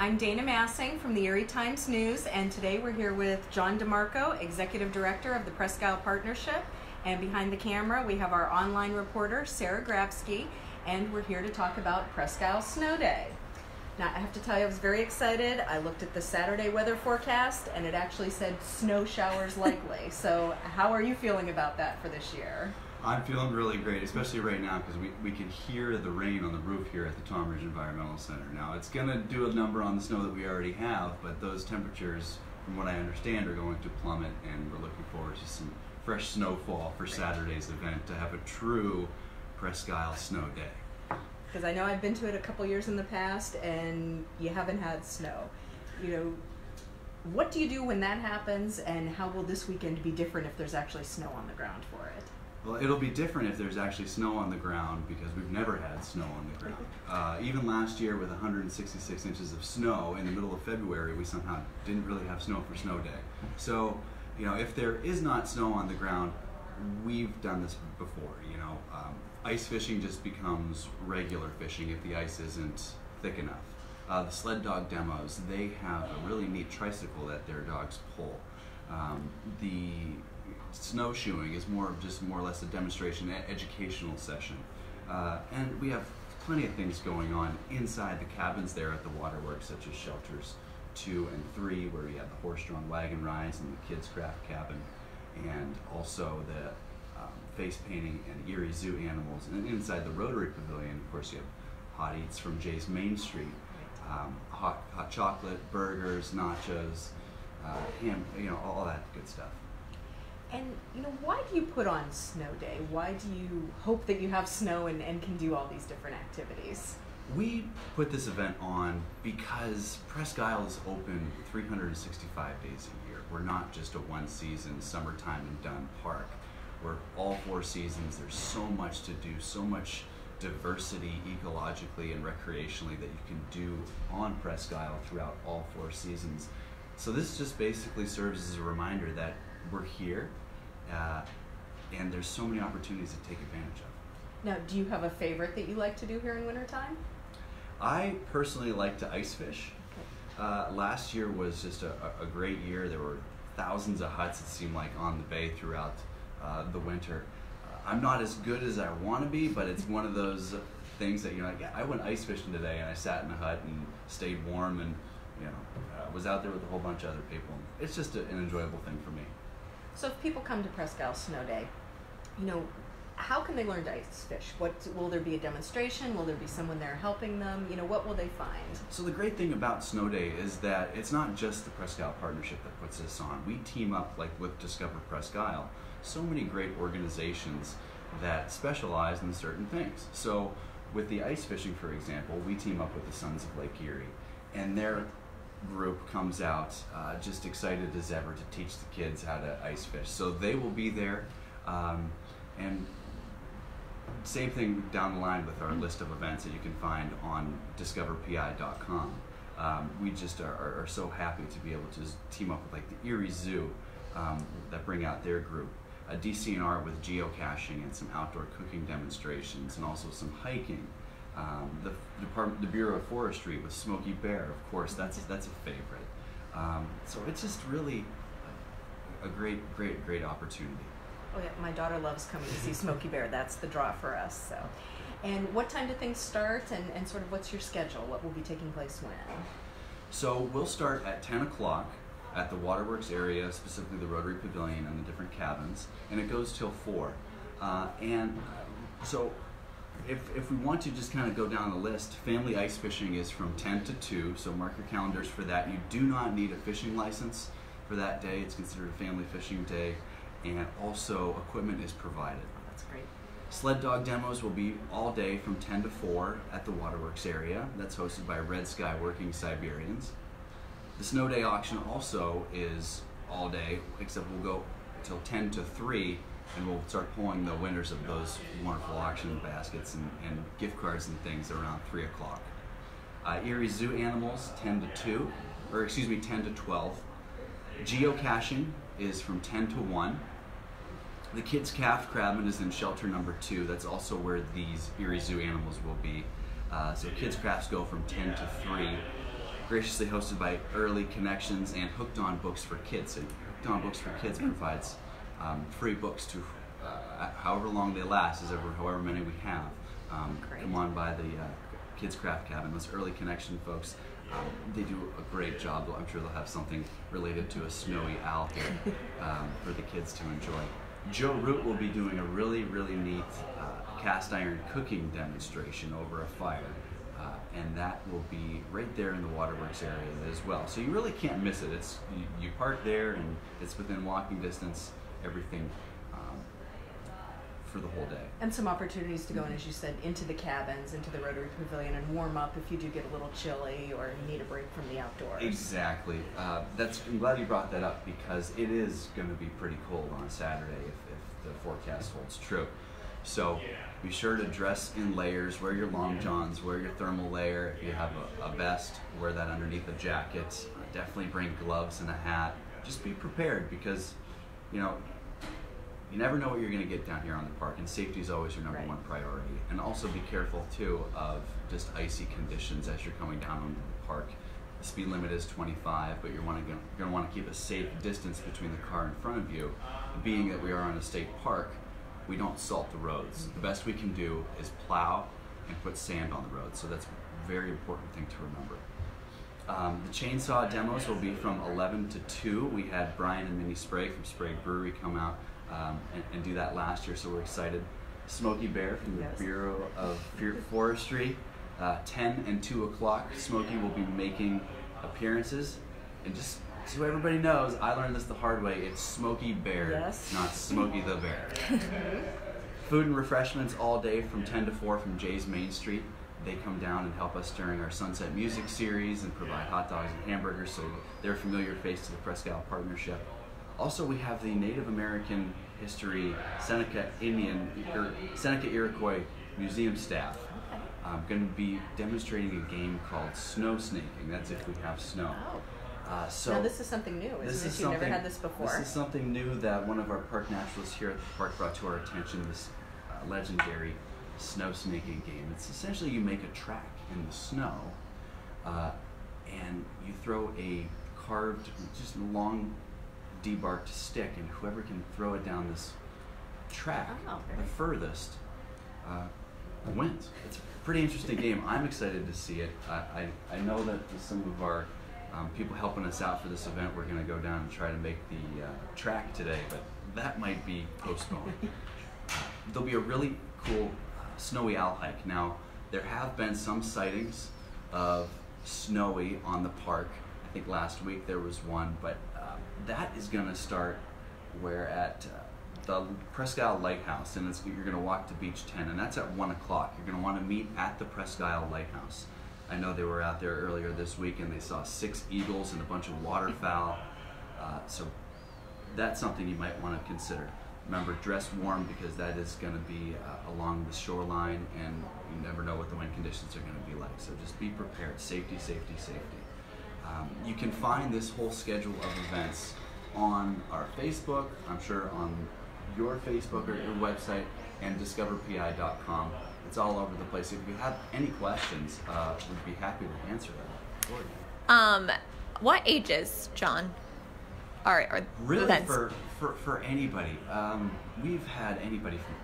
I'm Dana Massing from the Erie Times-News, and today we're here with John DeMarco, Executive Director of the Presque Isle Partnership, and behind the camera we have our online reporter, Sarah Grabsky, and we're here to talk about Presque Isle Snow Day. Now, I have to tell you, I was very excited. I looked at the Saturday weather forecast, and it actually said snow showers likely. So how are you feeling about that for this year? I'm feeling really great, especially right now because we can hear the rain on the roof here at the Tom Ridge Environmental Center. Now, it's going to do a number on the snow that we already have, but those temperatures, from what I understand, are going to plummet, and we're looking forward to some fresh snowfall for Saturday's event to have a true Presque Isle Snow Day. Because I know I've been to it a couple years in the past, and you haven't had snow. You know, what do you do when that happens, and how will this weekend be different if there's actually snow on the ground for it? Well, it'll be different if there's actually snow on the ground because we've never had snow on the ground. Even last year with 166 inches of snow in the middle of February, we somehow didn't really have snow for Snow Day. So, you know, if there is not snow on the ground, we've done this before, you know. Ice fishing just becomes regular fishing if the ice isn't thick enough. The sled dog demos, they have a really neat tricycle that their dogs pull. The snowshoeing is more or less a demonstration, educational session. And we have plenty of things going on inside the cabins there at the waterworks, such as shelters 2 and 3, where we have the horse-drawn wagon rides and the kids craft cabin, and also the face painting and Erie Zoo animals. And inside the Rotary Pavilion, of course, you have hot eats from Jay's Main Street, hot chocolate, burgers, nachos, ham, you know, all that good stuff. And, you know, why do you put on Snow Day? Why do you hope that you have snow and can do all these different activities? We put this event on because Presque Isle is open 365 days a year. We're not just a one-season, summertime and done park. We're all 4 seasons. There's so much to do, so much diversity ecologically and recreationally that you can do on Presque Isle throughout all 4 seasons. So this just basically serves as a reminder that we're here, and there's so many opportunities to take advantage of. Now, do you have a favorite that you like to do here in wintertime? I personally like to ice fish. Okay. Last year was just a great year. There were thousands of huts, it seemed like, on the bay throughout the winter. I'm not as good as I want to be, but it's one of those things that, you know, yeah, I went ice fishing today, and I sat in a hut and stayed warm, and, you know, was out there with a whole bunch of other people. It's just an enjoyable thing for me. So if people come to Presque Isle Snow Day, you know, how can they learn to ice fish? Will there be a demonstration? Will there be someone there helping them? You know, what will they find? So the great thing about Snow Day is that it's not just the Presque Isle Partnership that puts this on. We team up, like with Discover Presque Isle, so many great organizations that specialize in certain things. So with the ice fishing, for example, we team up with the Sons of Lake Erie, and their group comes out just excited as ever to teach the kids how to ice fish. So they will be there, and same thing down the line with our list of events that you can find on discoverpi.com. We just are so happy to be able to team up with like the Erie Zoo that bring out their group, a DCNR with geocaching and some outdoor cooking demonstrations, and also some hiking. The Bureau of Forestry with Smokey Bear, of course, that's a favorite. So it's just really a great opportunity. Oh yeah, my daughter loves coming to see Smokey Bear. That's the draw for us. So, and what time do things start, and sort of what's your schedule? What will be taking place when? So we'll start at 10 o'clock at the Waterworks area, specifically the Rotary Pavilion and the different cabins, and it goes till 4. So if we want to just kind of go down the list, family ice fishing is from 10 to 2, so mark your calendars for that. You do not need a fishing license for that day. It's considered a family fishing day, and also equipment is provided. That's great. Sled dog demos will be all day from 10 to 4 at the Waterworks area. That's hosted by Red Sky Working Siberians. The Snow Day auction also is all day, except we'll go until 10 to 3, and we'll start pulling the winners of those wonderful auction baskets and gift cards and things around 3 o'clock. Erie Zoo animals 10 to 12. Geocaching is from 10 to 1. The kids' calf crabbing is in shelter number 2. That's also where these Erie Zoo animals will be. So kids' crafts go from 10 to 3. graciously hosted by Early Connections and Hooked on Books for Kids. So Hooked on Books for Kids provides free books to however long they last, however many we have. Come on by the Kids Craft Cabin. Those Early Connection folks, they do a great job. I'm sure they'll have something related to a snowy owl here for the kids to enjoy. Joe Root will be doing a really, really neat cast iron cooking demonstration over a fire. And that will be right there in the Waterworks area as well. So you really can't miss it. You park there and it's within walking distance, everything for the whole day. And some opportunities to go in, as you said, into the cabins, into the Rotary Pavilion, and warm up if you do get a little chilly or you need a break from the outdoors. Exactly. I'm glad you brought that up because it is going to be pretty cold on Saturday if the forecast holds true. So be sure to dress in layers, wear your long johns, wear your thermal layer. If you have a vest, wear that underneath a jacket. Definitely bring gloves and a hat. Just be prepared because, you never know what you're going to get down here on the park, and safety is always your number one priority. And also be careful, too, of just icy conditions as you're coming down onto the park. The speed limit is 25, but you're going to want to keep a safe distance between the car in front of you. Being that we are on a state park, we don't salt the roads. The best we can do is plow and put sand on the road, so that's a very important thing to remember. The chainsaw demos will be from 11 to 2. We had Brian and Minnie Sprague from Sprague Brewery come out and do that last year, so we're excited. Smokey Bear from the Bureau of Forestry, 10 and 2 o'clock. Smokey will be making appearances, and just so everybody knows, I learned this the hard way. It's Smokey Bear, not Smokey the Bear. Food and refreshments all day from 10 to 4 from Jay's Main Street. They come down and help us during our Sunset Music series and provide hot dogs and hamburgers, so they're a familiar face to the Presque Isle Partnership. Also, we have the Native American History Seneca Iroquois Museum staff going to be demonstrating a game called snow snaking. That's if we have snow. So now this is something new, isn't it? You've never had this before. This is something new that one of our park naturalists here at the park brought to our attention, this legendary snow snaking game. It's essentially you make a track in the snow and you throw a carved, just long debarked stick, and whoever can throw it down this track the furthest wins. It's a pretty interesting game. I'm excited to see it. I know that some of our people helping us out for this event, we're going to go down and try to make the track today, but that might be postponed. There'll be a really cool snowy owl hike. Now, there have been some sightings of snowy on the park. I think last week there was one, but that is going to start at the Presque Isle Lighthouse, and you're going to walk to Beach 10, and that's at 1 o'clock. You're going to want to meet at the Presque Isle Lighthouse. I know they were out there earlier this week and they saw 6 eagles and a bunch of waterfowl. So that's something you might want to consider. Remember, dress warm because that is going to be along the shoreline, and you never know what the wind conditions are going to be like. So just be prepared. Safety, safety, safety. You can find this whole schedule of events on our Facebook, I'm sure on your Facebook or your website, and discoverpi.com. It's all over the place. If you have any questions, we'd be happy to answer them for you. What ages, John, are really events? For anybody. We've had anybody from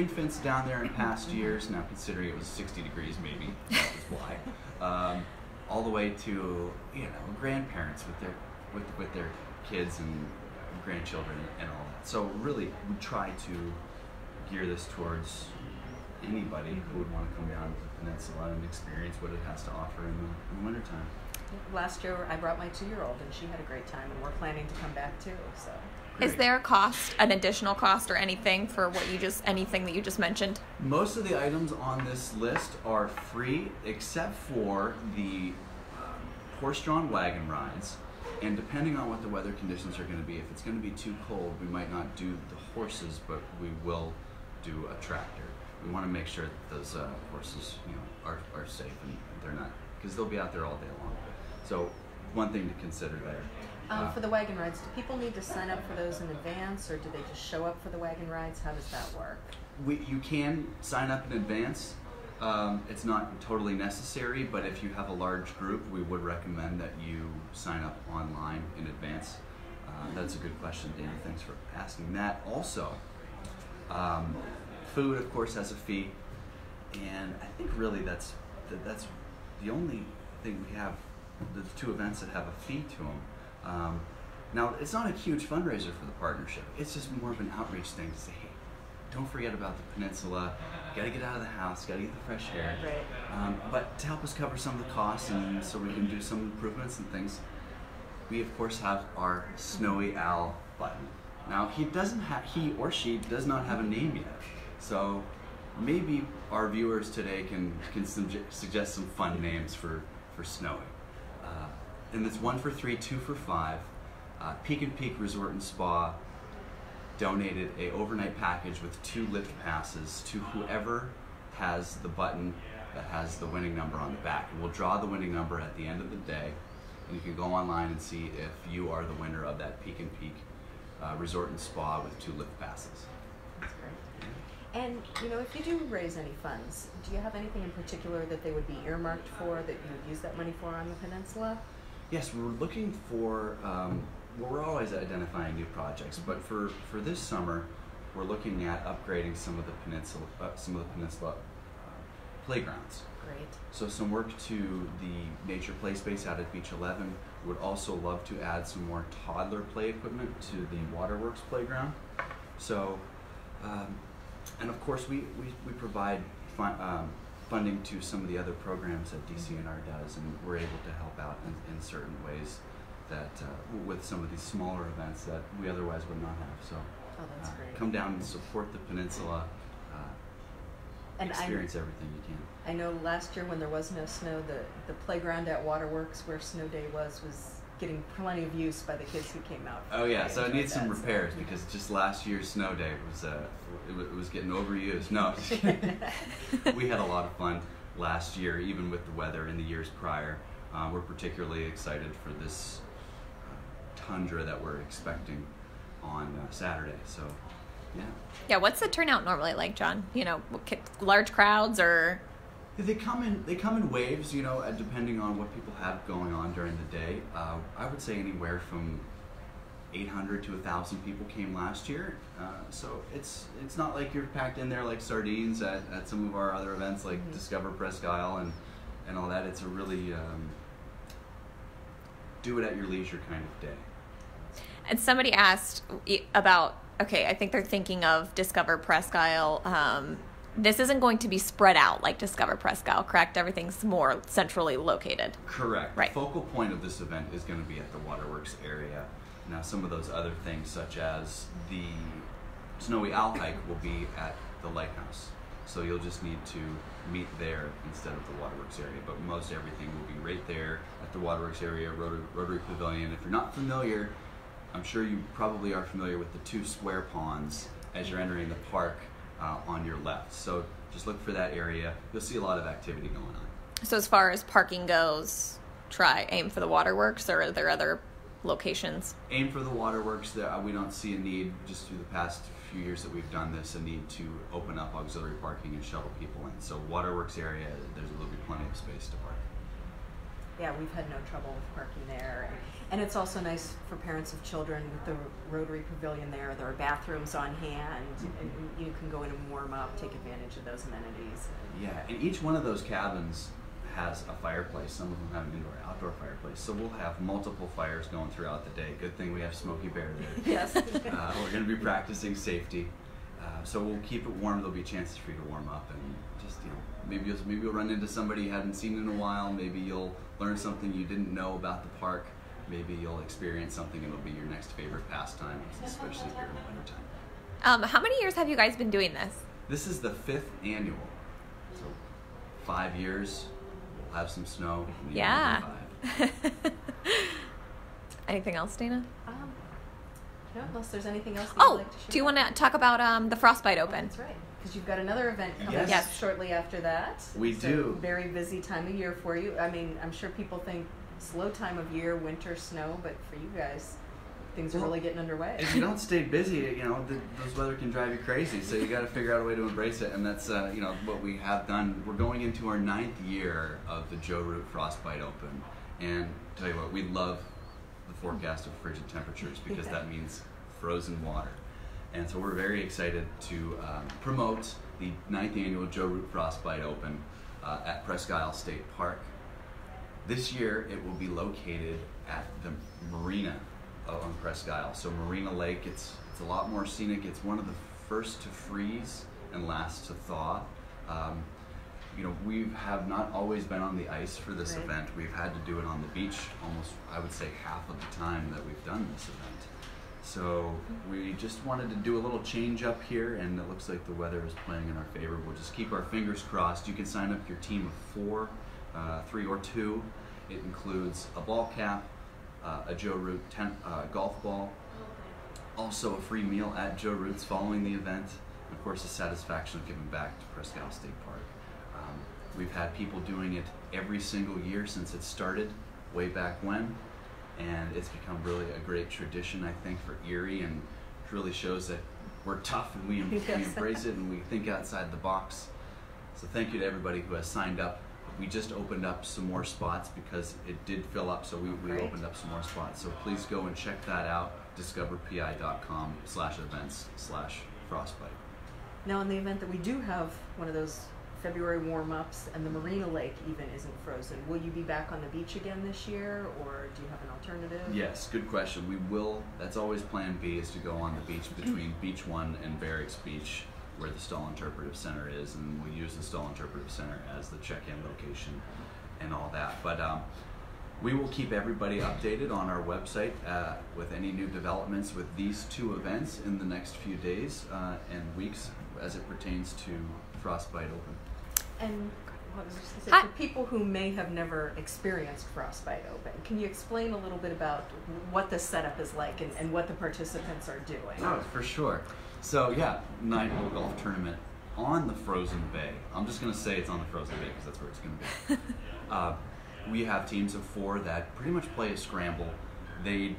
infants down there in past years. Now, considering it was 60 degrees, maybe that was why. All the way to grandparents with their kids and grandchildren and all that. So really, we try to gear this towards anybody who would want to come down to the peninsula and experience what it has to offer in the wintertime. Last year, I brought my 2-year-old, and she had a great time, and we're planning to come back too. So, is there a cost, an additional cost, or anything for anything that you just mentioned? Most of the items on this list are free, except for the horse-drawn wagon rides. And depending on what the weather conditions are going to be, if it's going to be too cold, we might not do the horses, but we will do a tractor. We want to make sure that those horses, are safe and they're not, because they'll be out there all day long. So, one thing to consider there. For the wagon rides, do people need to sign up for those in advance, or do they just show up for the wagon rides? How does that work? You can sign up in advance. It's not totally necessary, but if you have a large group, we would recommend that you sign up online in advance. That's a good question, Dana. Thanks for asking that. Also, food, of course, has a fee, and I think really that's the only thing we have. The two events that have a fee to them. Now, it's not a huge fundraiser for the partnership. It's just more of an outreach thing to say, hey, don't forget about the peninsula. You got to get out of the house. Got to get the fresh air. Right. But to help us cover some of the costs and so we can do some improvements and things, we of course have our Snowy Owl button. Now he or she does not have a name yet. So maybe our viewers today can suggest some fun names for Snowy. And it's 1 for 3, 2 for 5. Peak and Peak Resort and Spa donated a overnight package with 2 lift passes to whoever has the button that has the winning number on the back. And we'll draw the winning number at the end of the day, and you can go online and see if you are the winner of that Peak and Peak Resort and Spa with 2 lift passes. That's great. And if you do raise any funds, do you have anything in particular that they would be earmarked for that you would use that money for on the peninsula? Yes, we're looking for. We're always identifying new projects, but for this summer, we're looking at upgrading some of the peninsula playgrounds. Great. So some work to the nature play space out at Beach 11. Would also love to add some more toddler play equipment to the Waterworks playground. So, and of course we provide funding to some of the other programs that DCNR does, and we're able to help out in certain ways that with some of these smaller events that we otherwise would not have. So that's great. Come down and support the peninsula, and experience everything you can. I know last year when there was no snow, the playground at Waterworks where Snow Day was getting plenty of use by the kids who came out. Oh yeah, so it needs some repairs because just last year's Snow Day was it was getting overused. No, we had a lot of fun last year, even with the weather in the years prior. We're particularly excited for this tundra that we're expecting on Saturday. So, yeah. Yeah, what's the turnout normally like, John? Large crowds or? They come in waves, depending on what people have going on during the day. I would say anywhere from 800 to 1,000 people came last year. So it's not like you're packed in there like sardines at some of our other events like Discover Presque Isle and all that. It's a really do it at your leisure kind of day. And somebody asked about, I think they're thinking of Discover Presque Isle. This isn't going to be spread out like Discover Presque Isle, correct? Everything's more centrally located. Correct. Right. The focal point of this event is going to be at the Waterworks area. Now, some of those other things, such as the Snowy Owl hike, will be at the lighthouse. So you'll just need to meet there instead of the Waterworks area. But most everything will be right there at the Waterworks area, Rotary Pavilion. If you're not familiar, I'm sure you probably are familiar with the 2 square ponds as you're entering the park on your left. So just look for that area. You'll see a lot of activity going on. So as far as parking goes, aim for the Waterworks, or are there other locations? Aim for the Waterworks. We don't see a need, just through the past few years that we've done this, a need to open up auxiliary parking and shuttle people in. So Waterworks area, there'll be plenty of space to park. Yeah, we've had no trouble with parking there. And it's also nice for parents of children with the Rotary Pavilion there. There are bathrooms on hand, and you can go in and warm up, take advantage of those amenities. Yeah, and each one of those cabins has a fireplace. Some of them have an indoor-outdoor fireplace. So we'll have multiple fires going throughout the day. Good thing we have Smokey Bear there. Yes. We're going to be practicing safety. So we'll keep it warm. There'll be chances for you to warm up, and just maybe you'll run into somebody you haven't seen in a while. Maybe you'll learn something you didn't know about the park. Maybe you'll experience something and it'll be your next favorite pastime, especially here in the wintertime. How many years have you guys been doing this? This is the 5th annual. So 5 years, we'll have some snow. Yeah. Anything else, Dana? No, unless there's anything else that you'd like to share. Do you want to talk about the Frostbite Open? That's right, because you've got another event coming Yes. up shortly after that. We do. A very busy time of year for you. I mean, I'm sure people think slow time of year, winter, snow, but for you guys, things are really getting underway. If you don't stay busy, those weather can drive you crazy. So you got to figure out a way to embrace it, and that's what we have done. We're going into our 9th year of the Joe Root Frostbite Open, and tell you what, we love the forecast of frigid temperatures because that means frozen water. And so we're very excited to promote the 9th annual Joe Root Frostbite Open at Presque Isle State Park. This year it will be located at the marina on Presque Isle. So Marina Lake, it's a lot more scenic. It's one of the first to freeze and last to thaw. We have not always been on the ice for this event. We've had to do it on the beach almost, I would say, half of the time that we've done this event. So we just wanted to do a little change up here, and it looks like the weather is playing in our favor. We'll just keep our fingers crossed. You can sign up your team of 4, 3 or 2. It includes a ball cap, a Joe Root golf ball, also a free meal at Joe Root's following the event, and of course the satisfaction of giving back to Presque Isle State Park. We've had people doing it every single year since it started way back when, and it's become really a great tradition, I think, for Erie, and it really shows that we're tough and we embrace it and we think outside the box. So thank you to everybody who has signed up. We just opened up some more spots because it did fill up, so we opened up some more spots. So please go and check that out, discoverpi.com/events/frostbite. Now, in the event that we do have one of those February warm-ups and the Marina Lake even isn't frozen, will you be back on the beach again this year, or do you have an alternative? Yes, good question. We will. That's always plan B, is to go on the beach between Beach 1 and Barracks Beach, where the Stall Interpretive Center is, and we'll use the Stall Interpretive Center as the check-in location and all that. But we will keep everybody updated on our website with any new developments with these 2 events in the next few days and weeks as it pertains to Frostbite Open. And I was just going to say, for people who may have never experienced Frostbite Open, can you explain a little bit about what the setup is like and what the participants are doing? Oh, for sure. So 9-hole golf tournament on the frozen bay. I'm just going to say it's on the frozen bay because that's where it's going to be. We have teams of 4 that pretty much play a scramble. You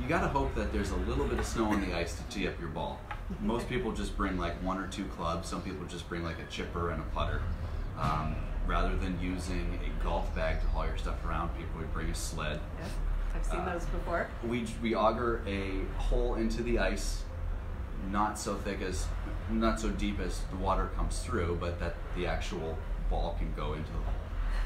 got to hope that there's a little bit of snow on the ice to tee up your ball. Most people just bring like 1 or 2 clubs. Some people just bring like a chipper and a putter. Rather than using a golf bag to haul your stuff around, people would bring a sled. Yeah, I've seen those before. We auger a hole into the ice, not so deep as the water comes through, but that the actual ball can go into the hole.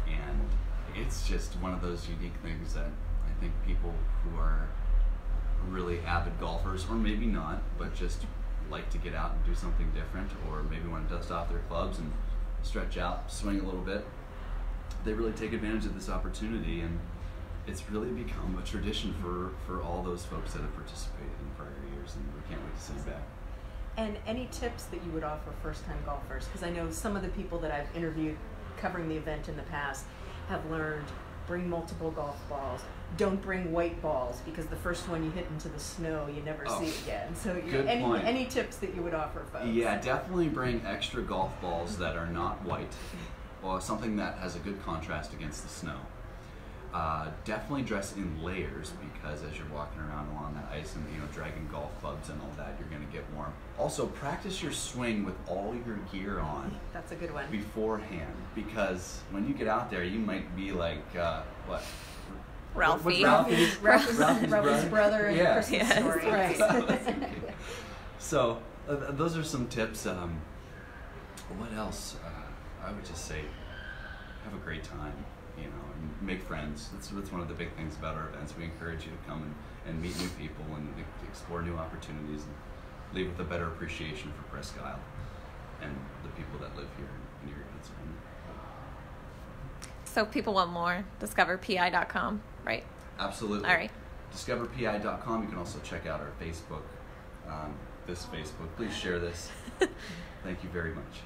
And it's just one of those unique things that I think people who are really avid golfers, or maybe not, but just like to get out and do something different, or maybe want to dust off their clubs and stretch out, swing a little bit, they really take advantage of this opportunity, and it's really become a tradition for all those folks that have participated in prior years, and we can't wait to see you back. And any tips that you would offer first-time golfers? Because I know some of the people that I've interviewed covering the event in the past have learned, bring multiple golf balls. Don't bring white balls, because the first one you hit into the snow, you never see again. So any tips that you would offer folks? Yeah, definitely bring extra golf balls that are not white, or something that has a good contrast against the snow. Definitely dress in layers, because as you're walking around along that ice and dragging golf clubs and all that, you're going to get warm. Also, practice your swing with all your gear on. That's a good one. Beforehand, because when you get out there, you might be like what? Ralphie's brother and Christmas story. Right. So those are some tips. What else? I would just say, have a great time. And make friends. That's one of the big things about our events. We encourage you to come and meet new people and explore new opportunities and leave with a better appreciation for Presque Isle and the people that live here in Erie, Pennsylvania. So if people want more, discoverpi.com, right? Absolutely. All right. Discoverpi.com. You can also check out our Facebook, this Facebook. Please share this. Thank you very much.